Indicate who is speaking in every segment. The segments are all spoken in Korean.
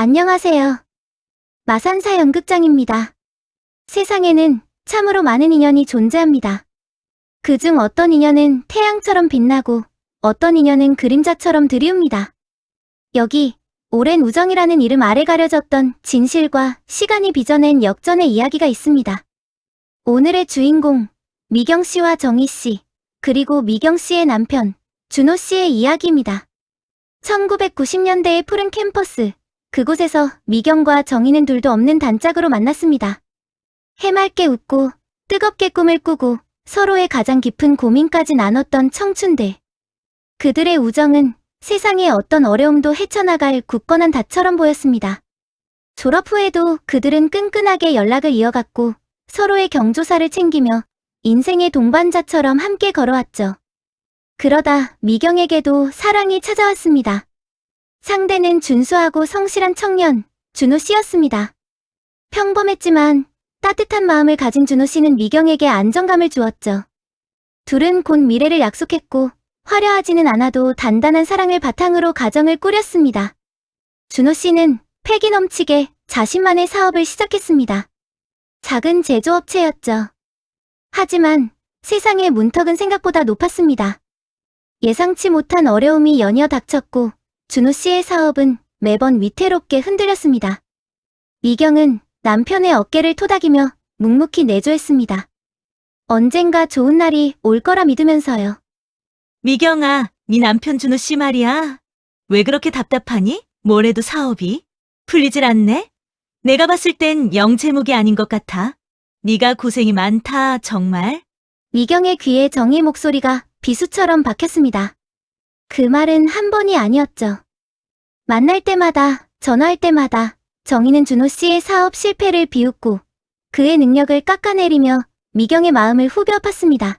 Speaker 1: 안녕하세요. 마산사 연극장입니다. 세상에는 참으로 많은 인연이 존재합니다. 그중 어떤 인연은 태양처럼 빛나고 어떤 인연은 그림자처럼 드리웁니다. 여기 오랜 우정이라는 이름 아래 가려졌던 진실과 시간이 빚어낸 역전의 이야기가 있습니다. 오늘의 주인공 미경 씨와 정희 씨, 그리고 미경 씨의 남편 준호 씨의 이야기입니다. 1990년대의 푸른 캠퍼스, 그곳에서 미경과 정희는 둘도 없는 단짝으로 만났습니다. 해맑게 웃고 뜨겁게 꿈을 꾸고 서로의 가장 깊은 고민까지 나눴던 청춘들. 그들의 우정은 세상의 어떤 어려움도 헤쳐나갈 굳건한 닷처럼 보였습니다. 졸업 후에도 그들은 끈끈하게 연락을 이어갔고 서로의 경조사를 챙기며 인생의 동반자처럼 함께 걸어왔죠. 그러다 미경에게도 사랑이 찾아왔습니다. 상대는 준수하고 성실한 청년, 준호 씨였습니다. 평범했지만 따뜻한 마음을 가진 준호 씨는 미경에게 안정감을 주었죠. 둘은 곧 미래를 약속했고 화려하지는 않아도 단단한 사랑을 바탕으로 가정을 꾸렸습니다. 준호 씨는 패기 넘치게 자신만의 사업을 시작했습니다. 작은 제조업체였죠. 하지만 세상의 문턱은 생각보다 높았습니다. 예상치 못한 어려움이 연이어 닥쳤고 준호 씨의 사업은 매번 위태롭게 흔들렸습니다. 미경은 남편의 어깨를 토닥이며 묵묵히 내조했습니다. 언젠가 좋은 날이 올 거라 믿으면서요.
Speaker 2: 미경아, 네 남편 준호 씨 말이야. 왜 그렇게 답답하니? 뭘 해도 사업이 풀리질 않네? 내가 봤을 땐 영 제목이 아닌 것 같아. 네가 고생이 많다, 정말.
Speaker 1: 미경의 귀에 정의의 목소리가 비수처럼 박혔습니다. 그 말은 한 번이 아니었죠. 만날 때마다, 전화할 때마다 정희는 준호 씨의 사업 실패를 비웃고 그의 능력을 깎아내리며 미경의 마음을 후벼 팠습니다.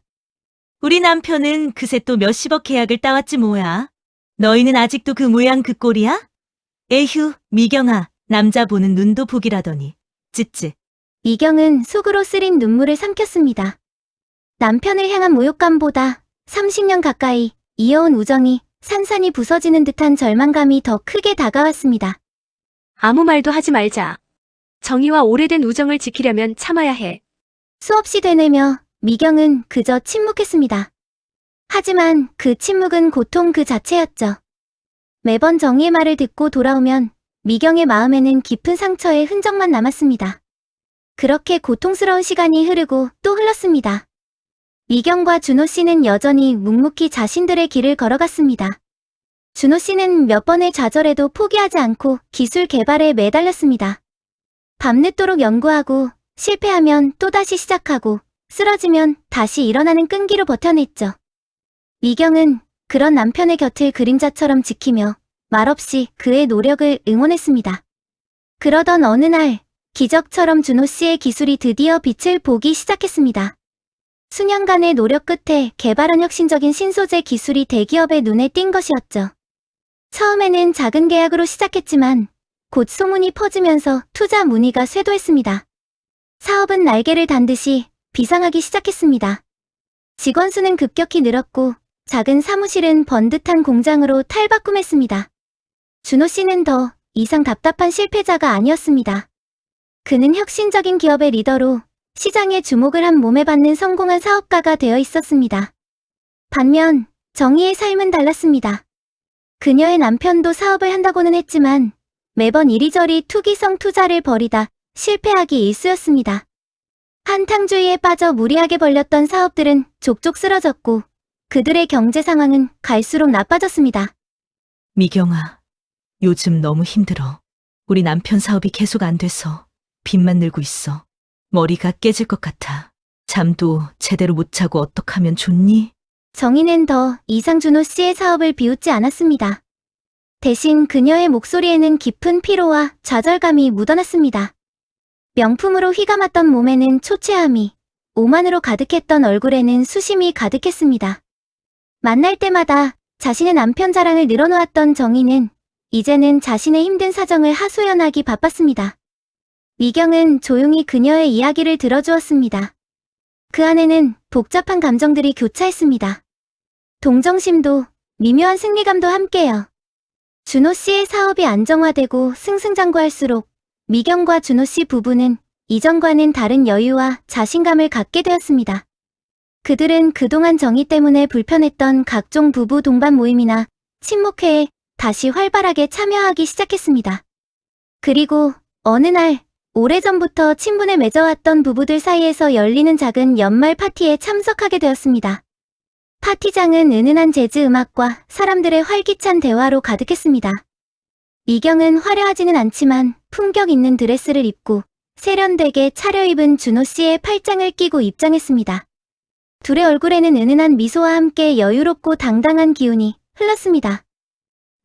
Speaker 2: 우리 남편은 그새 또 몇십억 계약을 따왔지 뭐야. 너희는 아직도 그 모양 그 꼴이야? 에휴, 미경아, 남자 보는 눈도 복이라더니. 찌찌.
Speaker 1: 미경은 속으로 쓰린 눈물을 삼켰습니다. 남편을 향한 모욕감보다 30년 가까이 이어온 우정이 산산이 부서지는 듯한 절망감이 더 크게 다가왔습니다.
Speaker 3: 아무 말도 하지 말자. 정희와 오래된 우정을 지키려면 참아야 해.
Speaker 1: 수없이 되뇌며 미경은 그저 침묵했습니다. 하지만 그 침묵은 고통 그 자체였죠. 매번 정희의 말을 듣고 돌아오면 미경의 마음에는 깊은 상처의 흔적만 남았습니다. 그렇게 고통스러운 시간이 흐르고 또 흘렀습니다. 미경과 준호 씨는 여전히 묵묵히 자신들의 길을 걸어갔습니다. 준호 씨는 몇 번의 좌절에도 포기하지 않고 기술 개발에 매달렸습니다. 밤늦도록 연구하고 실패하면 또다시 시작하고 쓰러지면 다시 일어나는 끈기로 버텨냈죠. 미경은 그런 남편의 곁을 그림자처럼 지키며 말없이 그의 노력을 응원했습니다. 그러던 어느 날 기적처럼 준호 씨의 기술이 드디어 빛을 보기 시작했습니다. 수년간의 노력 끝에 개발한 혁신적인 신소재 기술이 대기업의 눈에 띈 것이었죠. 처음에는 작은 계약으로 시작했지만 곧 소문이 퍼지면서 투자 문의가 쇄도했습니다. 사업은 날개를 단 듯이 비상하기 시작했습니다. 직원 수는 급격히 늘었고 작은 사무실은 번듯한 공장으로 탈바꿈했습니다. 준호 씨는 더 이상 답답한 실패자가 아니었습니다. 그는 혁신적인 기업의 리더로 시장의 주목을 한 몸에 받는 성공한 사업가가 되어 있었습니다. 반면 정희의 삶은 달랐습니다. 그녀의 남편도 사업을 한다고는 했지만 매번 이리저리 투기성 투자를 벌이다 실패하기 일쑤였습니다. 한탕주의에 빠져 무리하게 벌렸던 사업들은 족족 쓰러졌고 그들의 경제 상황은 갈수록 나빠졌습니다.
Speaker 2: 미경아, 요즘 너무 힘들어. 우리 남편 사업이 계속 안 돼서 빚만 늘고 있어. 머리가 깨질 것 같아. 잠도 제대로 못 자고 어떡하면 좋니?
Speaker 1: 정희는 더 이상 준호 씨의 사업을 비웃지 않았습니다. 대신 그녀의 목소리에는 깊은 피로와 좌절감이 묻어났습니다. 명품으로 휘감았던 몸에는 초췌함이, 오만으로 가득했던 얼굴에는 수심이 가득했습니다. 만날 때마다 자신의 남편 자랑을 늘어놓았던 정희는 이제는 자신의 힘든 사정을 하소연하기 바빴습니다. 미경은 조용히 그녀의 이야기를 들어주었습니다. 그 안에는 복잡한 감정들이 교차했습니다. 동정심도 미묘한 승리감도 함께요. 준호 씨의 사업이 안정화되고 승승장구할수록 미경과 준호 씨 부부는 이전과는 다른 여유와 자신감을 갖게 되었습니다. 그들은 그동안 정의 때문에 불편했던 각종 부부 동반 모임이나 친목회에 다시 활발하게 참여하기 시작했습니다. 그리고 어느 날 오래전부터 친분에 맺어왔던 부부들 사이에서 열리는 작은 연말 파티에 참석하게 되었습니다. 파티장은 은은한 재즈 음악과 사람들의 활기찬 대화로 가득했습니다. 미경은 화려하지는 않지만 품격 있는 드레스를 입고 세련되게 차려입은 준호 씨의 팔짱을 끼고 입장했습니다. 둘의 얼굴에는 은은한 미소와 함께 여유롭고 당당한 기운이 흘렀습니다.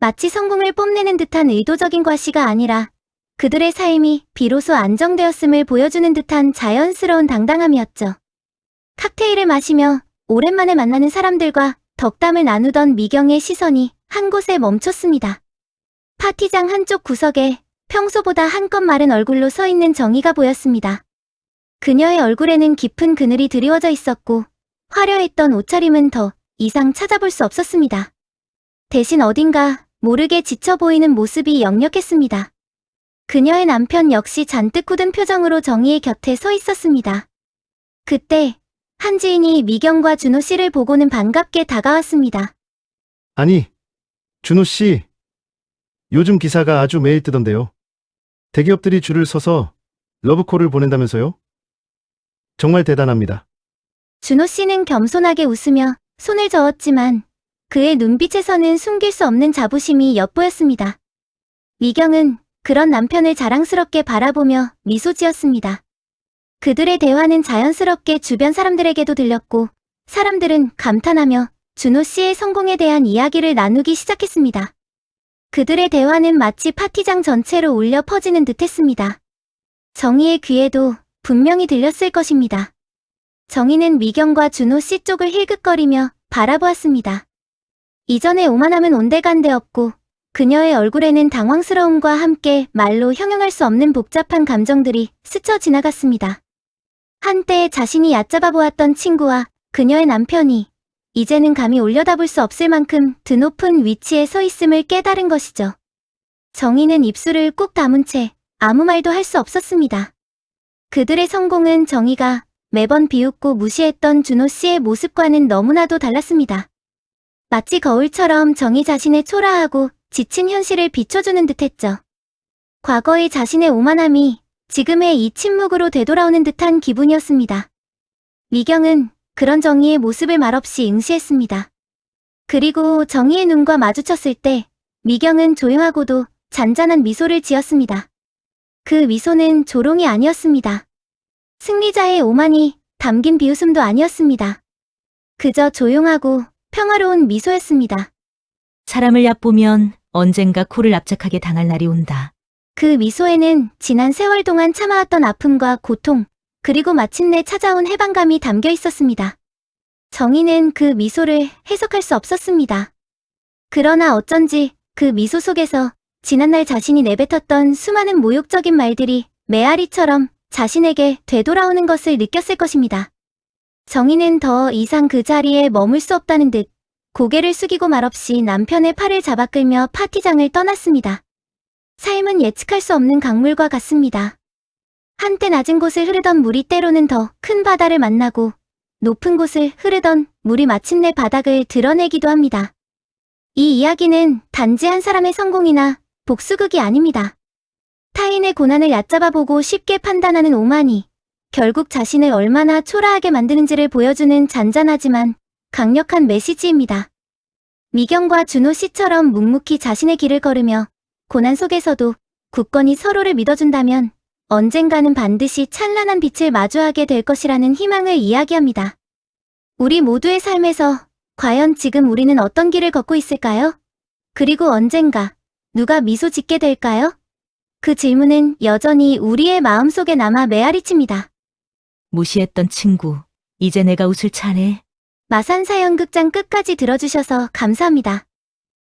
Speaker 1: 마치 성공을 뽐내는 듯한 의도적인 과시가 아니라 그들의 삶이 비로소 안정되었음을 보여주는 듯한 자연스러운 당당함이었죠. 칵테일을 마시며 오랜만에 만나는 사람들과 덕담을 나누던 미경의 시선이 한 곳에 멈췄습니다. 파티장 한쪽 구석에 평소보다 한껏 마른 얼굴로 서 있는 정희가 보였습니다. 그녀의 얼굴에는 깊은 그늘이 드리워져 있었고 화려했던 옷차림은 더 이상 찾아볼 수 없었습니다. 대신 어딘가 모르게 지쳐 보이는 모습이 역력했습니다. 그녀의 남편 역시 잔뜩 굳은 표정으로 정희의 곁에 서 있었습니다. 그때 한 지인이 미경과 준호 씨를 보고는 반갑게 다가왔습니다.
Speaker 4: 아니, 준호 씨, 요즘 기사가 아주 매일 뜨던데요. 대기업들이 줄을 서서 러브콜을 보낸다면서요? 정말 대단합니다.
Speaker 1: 준호 씨는 겸손하게 웃으며 손을 저었지만 그의 눈빛에서는 숨길 수 없는 자부심이 엿보였습니다. 미경은 그런 남편을 자랑스럽게 바라보며 미소 지었습니다. 그들의 대화는 자연스럽게 주변 사람들에게도 들렸고 사람들은 감탄하며 준호 씨의 성공에 대한 이야기를 나누기 시작했습니다. 그들의 대화는 마치 파티장 전체로 울려 퍼지는 듯했습니다. 정희의 귀에도 분명히 들렸을 것입니다. 정희는 미경과 준호 씨 쪽을 힐끗거리며 바라보았습니다. 이전의 오만함은 온데간데 없고 그녀의 얼굴에는 당황스러움과 함께 말로 형용할 수 없는 복잡한 감정들이 스쳐 지나갔습니다. 한때 자신이 얕잡아 보았던 친구와 그녀의 남편이 이제는 감히 올려다볼 수 없을 만큼 드높은 위치에 서 있음을 깨달은 것이죠. 정희는 입술을 꾹 다문 채 아무 말도 할 수 없었습니다. 그들의 성공은 정희가 매번 비웃고 무시했던 준호 씨의 모습과는 너무나도 달랐습니다. 마치 거울처럼 정희 자신의 초라하고 지친 현실을 비춰주는 듯했죠. 과거의 자신의 오만함이 지금의 이 침묵으로 되돌아오는 듯한 기분이었습니다. 미경은 그런 정희의 모습을 말없이 응시했습니다. 그리고 정희의 눈과 마주쳤을 때 미경은 조용하고도 잔잔한 미소를 지었습니다. 그 미소는 조롱이 아니었습니다. 승리자의 오만이 담긴 비웃음도 아니었습니다. 그저 조용하고 평화로운 미소였습니다.
Speaker 2: 사람을 얕보면 언젠가 코를 납작하게 당할 날이 온다.
Speaker 1: 그 미소에는 지난 세월 동안 참아왔던 아픔과 고통, 그리고 마침내 찾아온 해방감이 담겨 있었습니다. 정희는 그 미소를 해석할 수 없었습니다. 그러나 어쩐지 그 미소 속에서 지난날 자신이 내뱉었던 수많은 모욕적인 말들이 메아리처럼 자신에게 되돌아오는 것을 느꼈을 것입니다. 정희는 더 이상 그 자리에 머물 수 없다는 듯 고개를 숙이고 말없이 남편의 팔을 잡아 끌며 파티장을 떠났습니다. 삶은 예측할 수 없는 강물과 같습니다. 한때 낮은 곳을 흐르던 물이 때로는 더 큰 바다를 만나고 높은 곳을 흐르던 물이 마침내 바닥을 드러내기도 합니다. 이 이야기는 단지 한 사람의 성공이나 복수극이 아닙니다. 타인의 고난을 얕잡아보고 쉽게 판단하는 오만이 결국 자신을 얼마나 초라하게 만드는지를 보여주는 잔잔하지만 강력한 메시지입니다. 미경과 준호 씨처럼 묵묵히 자신의 길을 걸으며 고난 속에서도 굳건히 서로를 믿어준다면 언젠가는 반드시 찬란한 빛을 마주하게 될 것이라는 희망을 이야기합니다. 우리 모두의 삶에서 과연 지금 우리는 어떤 길을 걷고 있을까요? 그리고 언젠가 누가 미소 짓게 될까요? 그 질문은 여전히 우리의 마음속에 남아 메아리칩니다.
Speaker 2: 무시했던 친구, 이제 내가 웃을 차례.
Speaker 1: 마산사연극장 끝까지 들어주셔서 감사합니다.